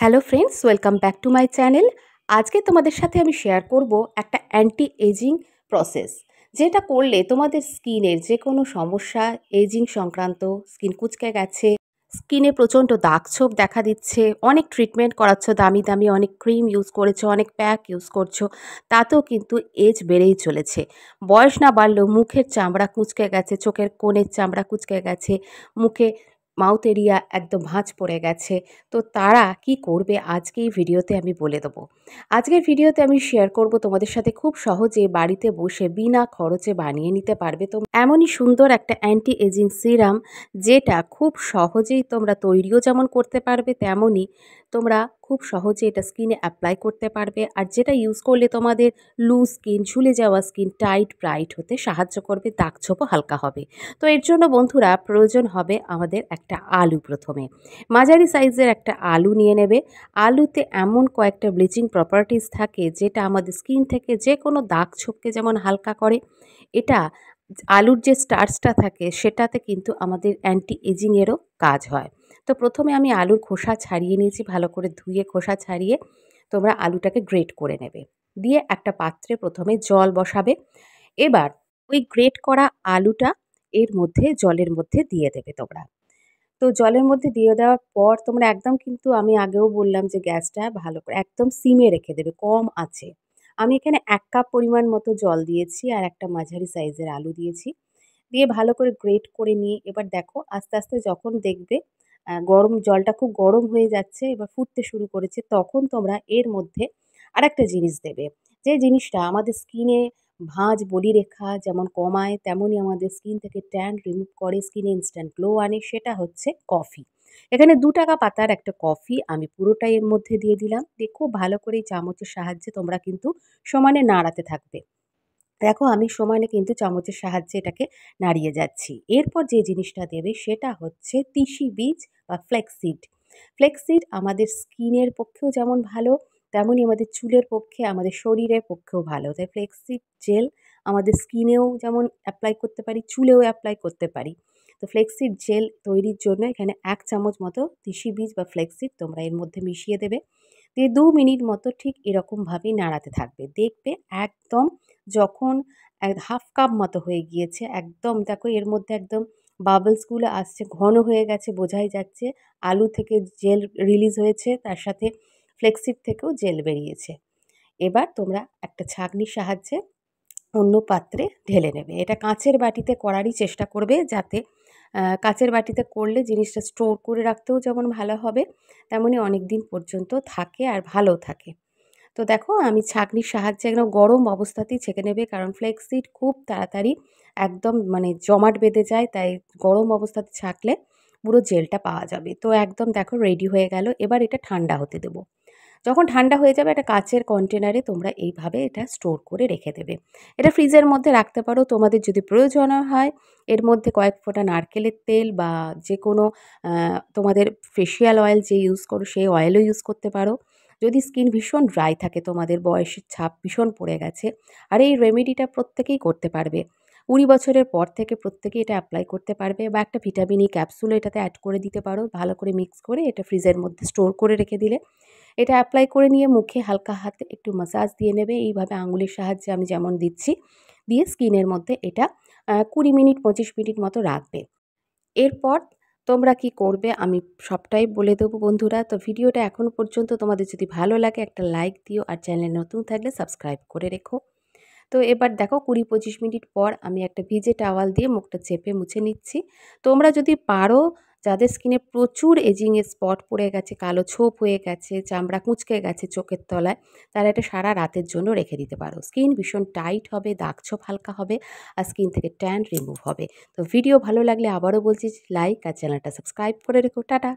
Hello friends, welcome back to my channel. আজকে তোমাদের সাথে আমি শেয়ার করব একটা অ্যান্টি এজিং প্রসেস, যেটা করলে তোমাদের স্কিনের যে কোনো সমস্যা, এজিং সংক্রান্ত, স্কিন কুঁচকে গেছে, স্কিনে প্রচণ্ড দাগ ছোপ দেখা দিচ্ছে, অনেক ট্রিটমেন্ট করাচ্ছ, দামি দামি অনেক ক্রিম ইউজ করেছো, অনেক প্যাক ইউজ করছো, তাতেও কিন্তু এজ বেড়েই চলেছে। বয়স না বাড়লেও মুখের চামড়া কুঁচকে গেছে, চোখের কোণের চামড়া কুঁচকে গেছে, মুখে মাউথ এরিয়া একদম ভাঁজ পড়ে গেছে। তো তারা কি করবে আজকে এই ভিডিওতে আমি বলে দেবো। আজকের ভিডিওতে আমি শেয়ার করব তোমাদের সাথে খুব সহজে বাড়িতে বসে বিনা খরচে বানিয়ে নিতে পারবে তো এমনই সুন্দর একটা অ্যান্টি এজিং সিরাম, যেটা খুব সহজেই তোমরা তৈরিও যেমন করতে পারবে, তেমনই তোমরা খুব সহজে এটা স্কিনে অ্যাপ্লাই করতে পারবে। আর যেটা ইউজ করলে তোমাদের লুজ স্কিন, ঝুলে যাওয়া স্কিন টাইট ব্রাইট হতে সাহায্য করবে, দাগ ছোপও হালকা হবে। তো এর জন্য বন্ধুরা প্রয়োজন হবে আমাদের একটা আলু। প্রথমে মাঝারি সাইজের একটা আলু নিয়ে নেবে। আলুতে এমন কয়েকটা ব্লিচিং প্রপার্টিস থাকে যেটা আমাদের স্কিন থেকে যে কোনো দাগ ছোপকে যেমন হালকা করে, এটা আলুর যে স্টার্চটা থাকে সেটাতে কিন্তু আমাদের অ্যান্টি এজিংয়েরও কাজ হয়। তো প্রথমে আমি আলুর খোসা ছাড়িয়ে নিয়েছি, ভালো করে ধুয়ে খোসা ছাড়িয়ে তোমরা আলুটাকে গ্রেট করে নেবে। দিয়ে একটা পাত্রে প্রথমে জল বসাবে। এবার ওই গ্রেট করা আলুটা এর মধ্যে জলের মধ্যে দিয়ে দেবে তোমরা। তো জলের মধ্যে দিয়ে দেওয়ার পর তোমরা একদম, কিন্তু আমি আগেও বললাম যে গ্যাসটা ভালো করে একদম সিমে রেখে দেবে, কম আছে। আমি এখানে ১ কাপ পরিমাণ মতো জল দিয়েছি আর একটা মাঝারি সাইজের আলু দিয়েছি। দিয়ে ভালো করে গ্রেট করে নিয়ে এবার দেখো আস্তে আস্তে যখন দেখবে গরম জলটা খুব গরম হয়ে যাচ্ছে, এবার ফুটতে শুরু করেছে, তখন তোমরা এর মধ্যে আরেকটা জিনিস দেবে। যে জিনিসটা আমাদের স্কিনে ভাঁজ বলিরেখা যেমন কমায়, তেমনই আমাদের স্কিন থেকে ট্যান রিমুভ করে, স্কিনে ইনস্ট্যান্ট গ্লো আনে, সেটা হচ্ছে কফি। এখানে ২ টাকা পাতার একটা কফি আমি পুরোটাই এর মধ্যে দিয়ে দিলাম। দিয়ে খুব ভালো করে এই চামচের সাহায্যে তোমরা কিন্তু সমানে নাড়াতে থাকবে। দেখো আমি সমানে কিন্তু চামচের সাহায্যে এটাকে নাড়িয়ে যাচ্ছি। এরপর যে জিনিসটা দেবে সেটা হচ্ছে তিসি বীজ বা ফ্ল্যাক্সিড। ফ্ল্যাক্সিড আমাদের স্কিনের পক্ষেও যেমন ভালো, তেমনই আমাদের চুলের পক্ষে, আমাদের শরীরের পক্ষেও ভালো। তাই ফ্ল্যাক্সিড জেল আমাদের স্কিনেও যেমন অ্যাপ্লাই করতে পারি, চুলেও অ্যাপ্লাই করতে পারি। তো ফ্ল্যাক্সিড জেল তৈরির জন্য এখানে ১ চামচ মতো তিসি বীজ বা ফ্ল্যাক্সিড তোমরা এর মধ্যে মিশিয়ে দেবে। দিয়ে ২ মিনিট মতো ঠিক এরকমভাবেই নাড়াতে থাকবে। দেখবে একদম যখন ১/২ কাপ মতো হয়ে গিয়েছে, একদম দেখো এর মধ্যে একদম বাবলসগুলো আসছে, ঘন হয়ে গেছে, বোঝাই যাচ্ছে আলু থেকে জেল রিলিজ হয়েছে, তার সাথে ফ্লেক্সিড থেকেও জেল বেরিয়েছে। এবার তোমরা একটা ছাঁকনির সাহায্যে অন্য পাত্রে ঢেলে নেবে। এটা কাঁচের বাটিতে করারই চেষ্টা করবে, যাতে কাঁচের বাটিতে করলে জিনিসটা স্টোর করে রাখতেও যেমন ভালো হবে, তেমনই অনেক দিন পর্যন্ত থাকে আর ভালোও থাকে। তো দেখো আমি ছাঁকনির সাহায্যে একদম গরম অবস্থাতেই ছেঁকে নেবে, কারণ ফ্লেক্সিড খুব তাড়াতাড়ি একদম মানে জমাট বেঁধে যায়, তাই গরম অবস্থাতে ছাঁকলে পুরো জেলটা পাওয়া যাবে। তো একদম দেখো রেডি হয়ে গেল। এবার এটা ঠান্ডা হতে দেবো। যখন ঠান্ডা হয়ে যাবে একটা কাচের কন্টেনারে তোমরা এইভাবে এটা স্টোর করে রেখে দেবে। এটা ফ্রিজের মধ্যে রাখতে পারো। তোমাদের যদি প্রয়োজন হয় এর মধ্যে কয়েক ফোঁটা নারকেলের তেল বা যে কোনো তোমাদের ফেসিয়াল অয়েল যে ইউজ করো সেই অয়েলও ইউজ করতে পারো। যদি স্কিন ভীষণ ড্রাই থাকে, তোমাদের বয়সের ছাপ ভীষণ পড়ে গেছে, আর এই রেমেডিটা প্রত্যেকেই করতে পারবে। ২০ বছরের পর থেকে প্রত্যেকেই এটা অ্যাপ্লাই করতে পারবে, বা একটা ভিটামিন ই ক্যাপসুলও এটাতে অ্যাড করে দিতে পারো। ভালো করে মিক্স করে এটা ফ্রিজের মধ্যে স্টোর করে রেখে দিলে, এটা অ্যাপ্লাই করে নিয়ে মুখে হালকা হাতে একটু ম্যাসাজ দিয়ে নেবে, এইভাবে আঙুলের সাহায্যে আমি যেমন দিচ্ছি। দিয়ে স্কিনের মধ্যে এটা ২০ মিনিট ২৫ মিনিট মতো রাখবে। এরপর তোমরা কি করবে আমি সবটাই বলে দেবো বন্ধুরা। তো ভিডিওটা এখনও পর্যন্ত তোমাদের যদি ভালো লাগে একটা লাইক দিও, আর চ্যানেলে নতুন থাকলে সাবস্ক্রাইব করে রেখো। তো এবার দেখো ২০-২৫ মিনিট পর আমি একটা ভিজে টাওয়াল দিয়ে মুখটা চেপে মুছে নিচ্ছি। তোমরা যদি পারো, যাদের স্কিনে প্রচুর এজিংয়ের স্পট পড়ে গেছে, কালো ছোপ হয়ে গেছে, চামড়া কুঁচকে গেছে চোখের তলায়, তারা এটা সারা রাতের জন্য রেখে দিতে পারো। স্কিন ভীষণ টাইট হবে, দাগ ছোপ হালকা হবে, আর স্কিন থেকে ট্যান রিমুভ হবে। তো ভিডিও ভালো লাগলে আবারও বলছি লাইক আর চ্যানেলটা সাবস্ক্রাইব করে রেখো। টাটা।